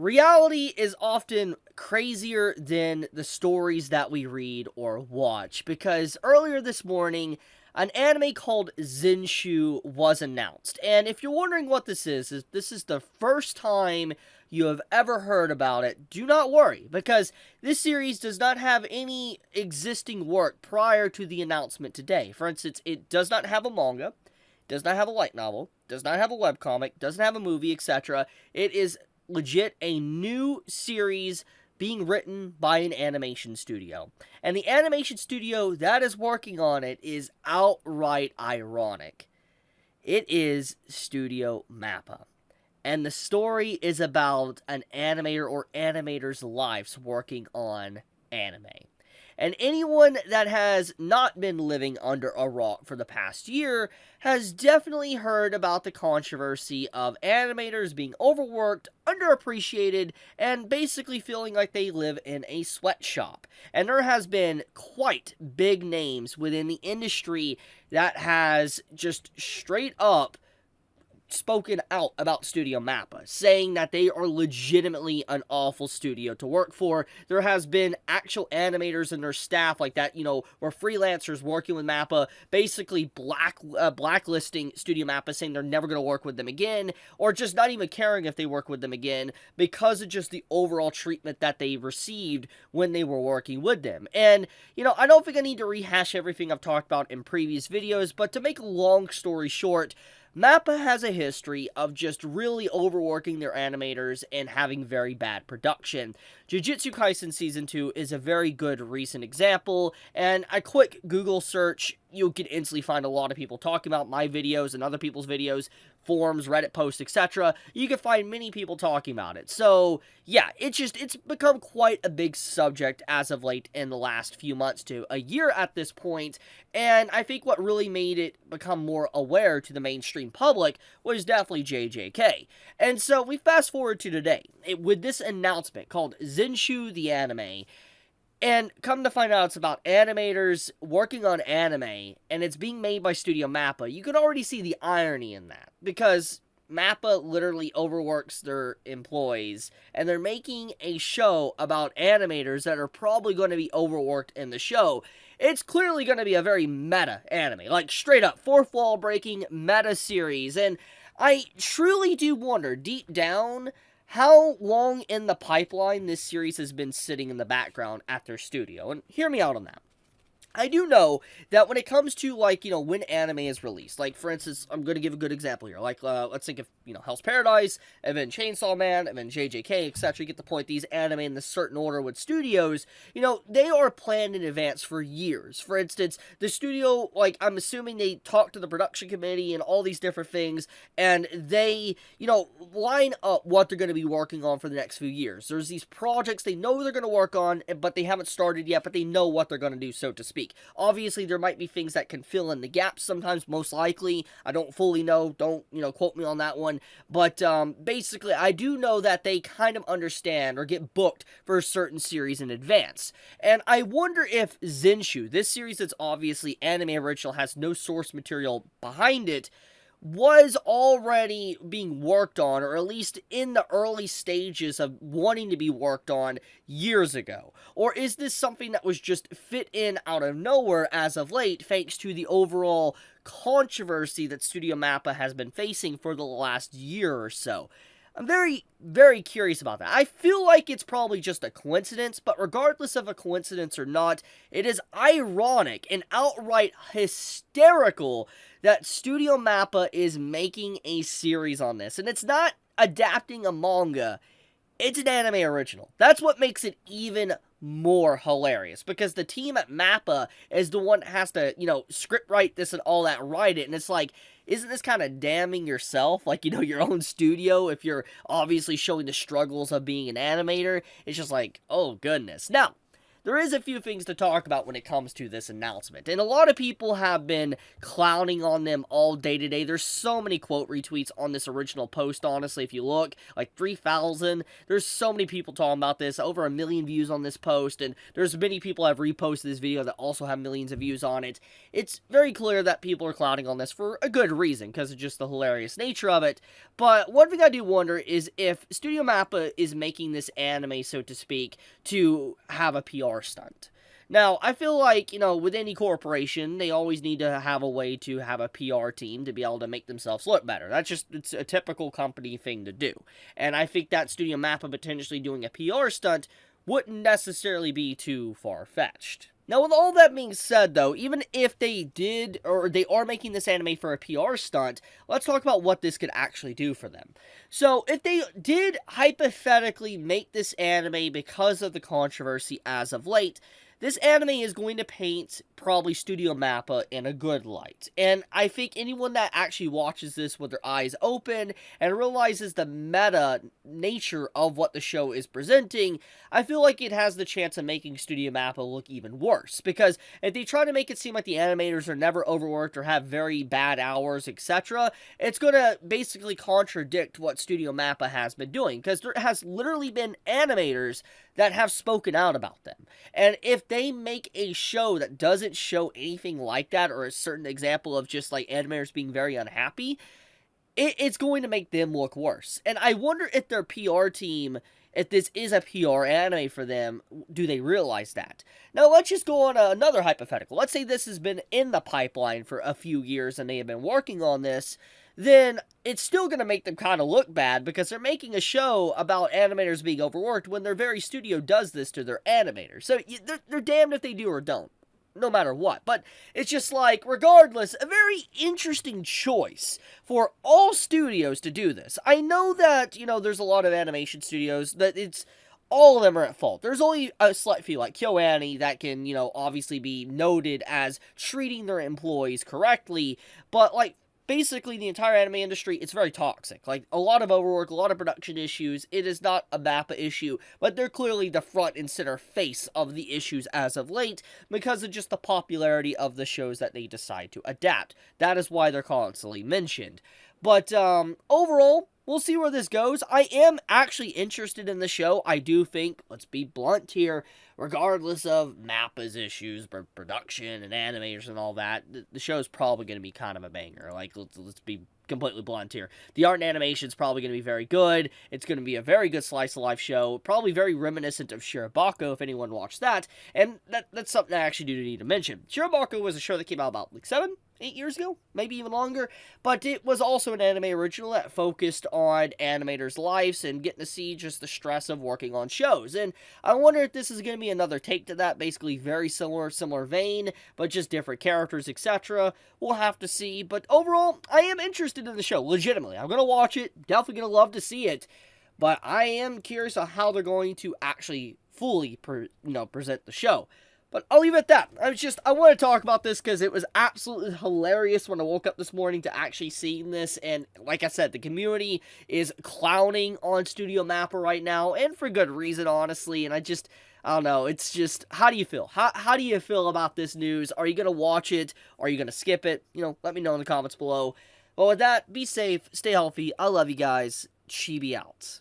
Reality is often crazier than the stories that we read or watch, because earlier this morning, an anime called Zenshu was announced. And if you're wondering what is this is the first time you have ever heard about it, do not worry, because this series does not have any existing work prior to the announcement today. For instance, it does not have a manga, does not have a light novel, does not have a webcomic, doesn't have a movie, etc. It is legit a new series being written by an animation studio. And the animation studio that is working on it is outright ironic. It is Studio MAPPA. And the story is about an animator or animators' lives working on anime. And anyone that has not been living under a rock for the past year has definitely heard about the controversy of animators being overworked, underappreciated, and basically feeling like they live in a sweatshop. And there has been quite big names within the industry that has just straight up spoken out about Studio MAPPA, saying that they are legitimately an awful studio to work for. There has been actual animators and their staff like that, were freelancers working with MAPPA, basically blacklisting Studio MAPPA, saying they're never going to work with them again, or just not even caring if they work with them again, because of just the overall treatment that they received when they were working with them. And, I don't think I need to rehash everything I've talked about in previous videos, but to make a long story short, MAPPA has a history of just really overworking their animators and having very bad production. Jujutsu Kaisen Season 2 is a very good recent example, and a quick Google search, you can instantly find a lot of people talking about my videos and other people's videos, forums, Reddit posts, etc. You can find many people talking about it. So, yeah, it's become quite a big subject as of late in the last few months to a year at this point, and I think what really made it become more aware to the mainstream public was definitely JJK. And so we fast forward to today, with this announcement called Zenshu the Anime, and come to find out it's about animators working on anime, and it's being made by Studio MAPPA. You can already see the irony in that, because MAPPA literally overworks their employees, and they're making a show about animators that are probably going to be overworked in the show. It's clearly going to be a very meta anime, like straight up, fourth wall breaking meta series, and I truly do wonder, deep down, how long in the pipeline this series has been sitting in the background at their studio. And hear me out on that. I do know that when it comes to, when anime is released, like, for instance, I'm going to give a good example here, let's think of, Hell's Paradise, and then Chainsaw Man, and then JJK, etc., you get the point, these anime in this certain order with studios, they are planned in advance for years. For instance, the studio, I'm assuming they talk to the production committee and all these different things, and they, line up what they're going to be working on for the next few years. There's these projects they know they're going to work on, but they haven't started yet, but they know what they're going to do, so to speak. Obviously, there might be things that can fill in the gaps sometimes, most likely. I don't fully know. Don't, quote me on that one. But basically, I do know that they kind of understand or get booked for a certain series in advance. And I wonder if Zenshu, this series that's obviously anime original, has no source material behind it, was already being worked on, or at least in the early stages of wanting to be worked on years ago? Or is this something that was just fit in out of nowhere as of late, thanks to the overall controversy that Studio MAPPA has been facing for the last year or so? I'm very, very curious about that. I feel like it's probably just a coincidence, but regardless of a coincidence or not, it is ironic and outright hysterical that Studio MAPPA is making a series on this. And it's not adapting a manga, it's an anime original. That's what makes it even more hilarious, because the team at MAPPA is the one that has to, script write this and all that, write it, and it's like, isn't this kind of damning yourself, your own studio, if you're obviously showing the struggles of being an animator? It's just like, oh goodness. Now, there is a few things to talk about when it comes to this announcement. And a lot of people have been clowning on them all day today. There's so many quote retweets on this original post, honestly. If you look, like 3,000. There's so many people talking about this. Over 1 million views on this post. And there's many people have reposted this video that also have millions of views on it. It's very clear that people are clowning on this for a good reason, because of just the hilarious nature of it. But one thing I do wonder is if Studio MAPPA is making this anime, so to speak, to have a PR stunt. Now, I feel like, with any corporation, they always need to have a way to have a PR team to be able to make themselves look better. It's a typical company thing to do. And I think that Studio MAPPA potentially doing a PR stunt wouldn't necessarily be too far-fetched. Now, with all that being said, though, even if they did, or they are making this anime for a PR stunt, let's talk about what this could actually do for them. So, if they did hypothetically make this anime because of the controversy as of late, this anime is going to paint probably Studio MAPPA in a good light. And I think anyone that actually watches this with their eyes open and realizes the meta nature of what the show is presenting, I feel like it has the chance of making Studio MAPPA look even worse. Because if they try to make it seem like the animators are never overworked or have very bad hours, etc., it's going to basically contradict what Studio MAPPA has been doing. Because there has literally been animators that have spoken out about them. And if they make a show that doesn't show anything like that, or a certain example of just like animators being very unhappy, it's going to make them look worse. And I wonder if their PR team, if this is a PR anime for them, do they realize that? Now, let's just go on another hypothetical. Let's say this has been in the pipeline for a few years and they have been working on this. Then it's still going to make them kind of look bad, because they're making a show about animators being overworked when their very studio does this to their animators. So they're damned if they do or don't, no matter what. But it's just like, regardless, a very interesting choice for all studios to do this. I know that, there's a lot of animation studios that all of them are at fault. There's only a select few, like KyoAni, that can, obviously be noted as treating their employees correctly. But, basically, the entire anime industry, it's very toxic. Like, a lot of overwork, a lot of production issues. It is not a MAPPA issue, but they're clearly the front and center face of the issues as of late, because of just the popularity of the shows that they decide to adapt. That is why they're constantly mentioned. But, overall, we'll see where this goes. I am actually interested in the show. I do think, let's be blunt here, regardless of MAPPA's issues, production and animators and all that, the show's probably going to be kind of a banger. Like, let's be completely blunt here. The art and animation is probably going to be very good. It's going to be a very good slice of life show. Probably very reminiscent of Shirobako, if anyone watched that. And that's something I actually do need to mention. Shirobako was a show that came out about, 8 years ago, maybe even longer, but it was also an anime original that focused on animators' lives and getting to see just the stress of working on shows. And I wonder if this is going to be another take to that, basically very similar vein, but just different characters, etc. We'll have to see, but overall, I am interested in the show, legitimately. I'm going to watch it, definitely going to love to see it, but I am curious on how they're going to actually fully present the show. But I'll leave it at that. I want to talk about this because it was absolutely hilarious when I woke up this morning to actually seeing this. And like I said, the community is clowning on Studio MAPPA right now, and for good reason, honestly. And I don't know. It's just, how do you feel? How do you feel about this news? Are you going to watch it? Are you going to skip it? Let me know in the comments below. But with that, be safe, stay healthy. I love you guys. Chibi out.